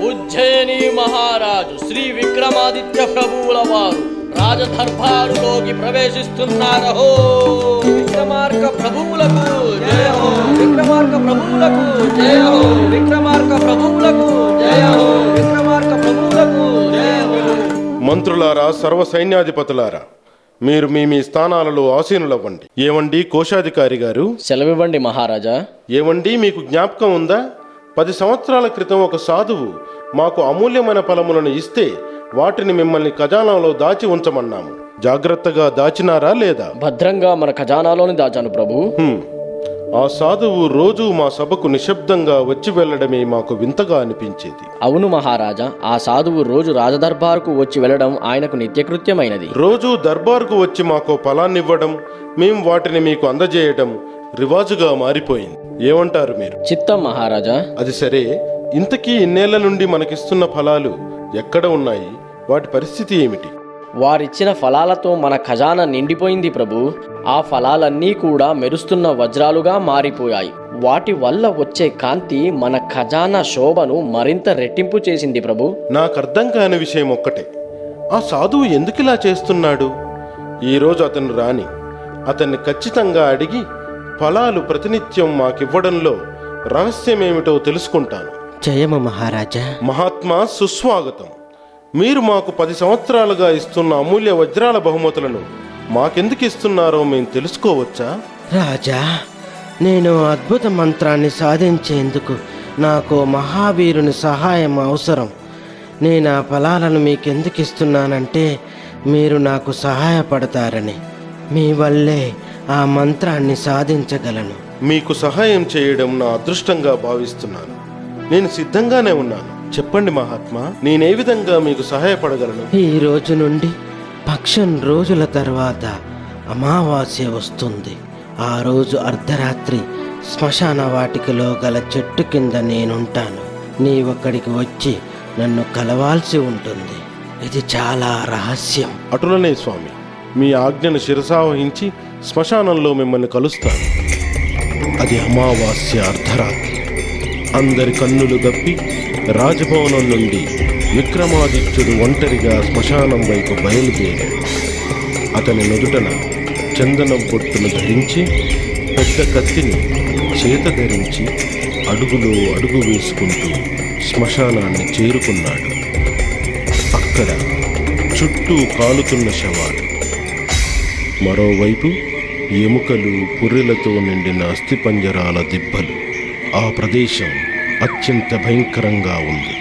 ఉజ్జయిని మహారాజు శ్రీ విక్రమాదిత్య ప్రభువుల వారు రాజదర్బారులోకి ప్రవేశిస్తున్నారహో. విక్రమార్క ప్రభువులకు జయహో, విక్రమార్క ప్రభువులకు జయహో, విక్రమార్క ప్రభువులకు జయహో, విక్రమార్క ప్రభువులకు జయహో. మంత్రులారా, సర్వ సైన్యాధిపతులారా, మీరు మీ స్థానాలలో ఆసీనులవ్వండి. ఏవండి కోశాధికారి గారు? సెలవివ్వండి మహారాజా. ఏవండి, మీకు జ్ఞాపకం ఉందా? 10 సంవత్సరాల క్రితం ఒక సాధువు మాకు అమూల్యమైన ఫలములను ఇస్తే వాటిని మిమ్మల్ని ఖజానాలో దాచి ఉంచమన్నాము. జాగ్రత్తగా దాచినారా లేదా? భద్రంగా మన ఖజానాలోని దాచాను ప్రభు. ఆ సాధువు రోజు మా సభకు నిశ్శబ్దంగా వచ్చి వెళ్లడమే మాకు వింతగా అనిపించేది. అవును మహారాజా, ఆ సాధువు రోజు రాజదర్బారుకు వచ్చి వెళ్లడం ఆయనకు నిత్యకృత్యమైనది. రోజు దర్బారుకు వచ్చి మాకు ఫలాన్నివ్వడం, మేం వాటిని మీకు అందజేయడం రివాజుగా మారిపోయింది. ఏమంటారు మీరు? చిత్తం మహారాజా. అది సరే, ఇంతకీ ఇన్నేళ్ల నుండి మనకిస్తున్న ఫలాలు ఎక్కడ ఉన్నాయి? వాటి పరిస్థితి ఏమిటి? వారిచ్చిన ఫలాలతో మన ఖజానా నిండిపోయింది ప్రభు. ఆ ఫలాలన్నీ కూడా మెరుస్తున్న వజ్రాలుగా మారిపోయాయి. వాటి వల్ల వచ్చే కాంతి మన ఖజానా శోభను మరింత రెట్టింపు చేసింది ప్రభు. నాకర్థం కాని విషయం ఒక్కటే, ఆ సాధువు ఎందుకిలా చేస్తున్నాడు? ఈరోజు అతను రాని, అతన్ని ఖచ్చితంగా అడిగి ఫలాలు ప్రతినిత్యం మాకివ్వడంలో రహస్యమేమిటో తెలుసుకుంటాను. జయము మహారాజా. మహాత్మా, సుస్వాగతం. మీరు మాకు 10 సంవత్సరాలుగా ఇస్తున్న అమూల్య వజ్రాల బహుమతులను మాకెందుకు ఇస్తున్నారో మేము తెలుసుకోవచ్చా? రాజా, నేను అద్భుత మంత్రాన్ని సాధించేందుకు నాకు మహావీరుని సహాయం అవసరం. నేను ఆ ఫలాలను మీకెందుకు ఇస్తున్నానంటే మీరు నాకు సహాయపడతారని. మీ వల్లే ఆ మంత్రాన్ని సాధించగలను. మీకు సహాయం చేయడం నా అదృష్టంగా భావిస్తున్నాను. నేను సిద్ధంగానే ఉన్నాను. చెప్పండి మహాత్మా, నేనే విధంగా మీకు సహాయపడగలను? ఈ రోజు నుండి పక్షం రోజుల తర్వాత అమావాస్య వస్తుంది. ఆ రోజు అర్ధరాత్రి శ్మశాన వాటికలో గల చెట్టు కింద నేనుంటాను. నీవక్కడికి వచ్చి నన్ను కలవాల్సి ఉంటుంది. ఇది చాలా రహస్యం. అటులనే స్వామి, మీ ఆజ్ఞను శిరసావహించి శ్మశానంలో మిమ్మల్ని కలుస్తాను. అది అమావాస్య అర్ధరాత్రి. అందరి కన్నులు గప్పి రాజభవనం నుండి విక్రమాదిత్యుడు ఒంటరిగా శ్మశానం వైపు బయలుదేరాడు. అతని నుదుటన చందనం బొట్టును ధరించి, పెద్ద కత్తిని చేత ధరించి అడుగులో అడుగు వేసుకుంటూ శ్మశానాన్ని చేరుకున్నాడు. అక్కడ చుట్టూ కాలుతున్న శవాలు, మరోవైపు ఎముకలు, పుర్రెలతో నిండిన అస్థిపంజరాల దిబ్బలు. ఆ ప్రదేశం అత్యంత భయంకరంగా ఉంది.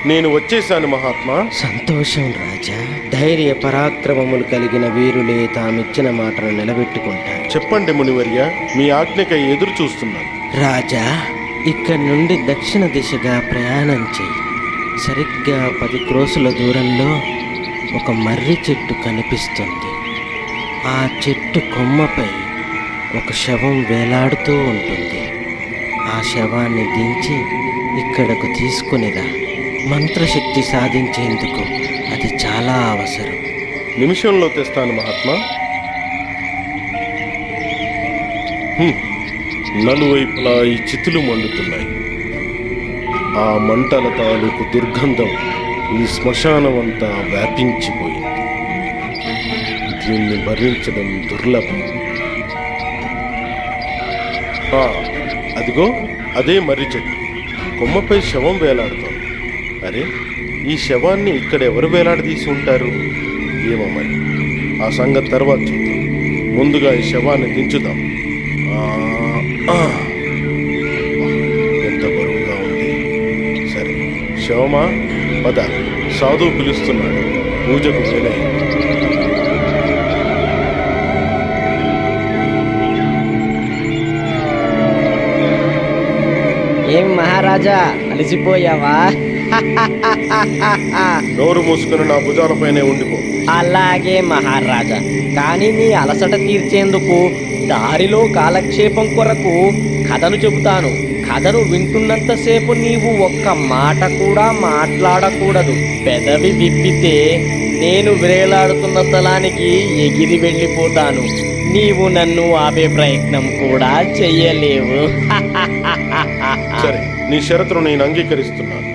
నేను వచ్చేశాను మహాత్మా. సంతోషం రాజా. ధైర్య పరాక్రమములు కలిగిన వీరులే తామిచ్చిన మాటను నిలబెట్టుకుంటారు. చెప్పండి మునివర్య, మీ ఆజ్ఞకై ఎదురు చూస్తున్నాను. రాజా, ఇక్కడి నుండి దక్షిణ దిశగా ప్రయాణం చెయ్యి. సరిగ్గా 10 క్రోసుల దూరంలో ఒక మర్రి చెట్టు కనిపిస్తుంది. ఆ చెట్టు కొమ్మపై ఒక శవం వేలాడుతూ ఉంటుంది. ఆ శవాన్ని దించి ఇక్కడకు తీసుకునిరా. మంత్రశక్తి సాధించేందుకు అది చాలా అవసరం. నిమిషంలో తెస్తాను మహాత్మా. నలువైపులా ఈ చితులు మండుతున్నాయి. ఆ మంటల తాలూకు దుర్గంధం ఈ శ్మశానం అంతా వ్యాపించిపోయింది. దీన్ని భరించడం దుర్లభం. అదిగో అదే మర్రి చెట్టు. కొమ్మపై శవం వేలాడుతోంది. అరే, ఈ శవాన్ని ఇక్కడ ఎవరు వేలాడదీసి ఉంటారు? ఏమో మరి, ఆ సంగతి తర్వాత చూద్దాం. ముందుగా ఈ శవాన్ని దించుదాం. ఎంత బరువుగా ఉంది. సరే శవమా, పద. సాధువు పిలుస్తున్నాడు. పూజకు వేలైంది. ఏం మహారాజా, అలసిపోయావా? నోరు మూసుకుని నా భుజాలపైనే ఉండిపో. అలాగే మహారాజా, కానీ నీ అలసట తీర్చేందుకు దారిలో కాలక్షేపం కొరకు కథను చెబుతాను. కథను వింటున్నంతసేపు నీవు ఒక్క మాట కూడా మాట్లాడకూడదు. పెదవి విప్పితే నేను వేలాడుతున్న స్థలానికి ఎగిరి వెళ్ళిపోతాను. నీవు నన్ను ఆపే ప్రయత్నం కూడా చెయ్యలేవు. సరే, నీ షరతును నేను అంగీకరిస్తున్నాను.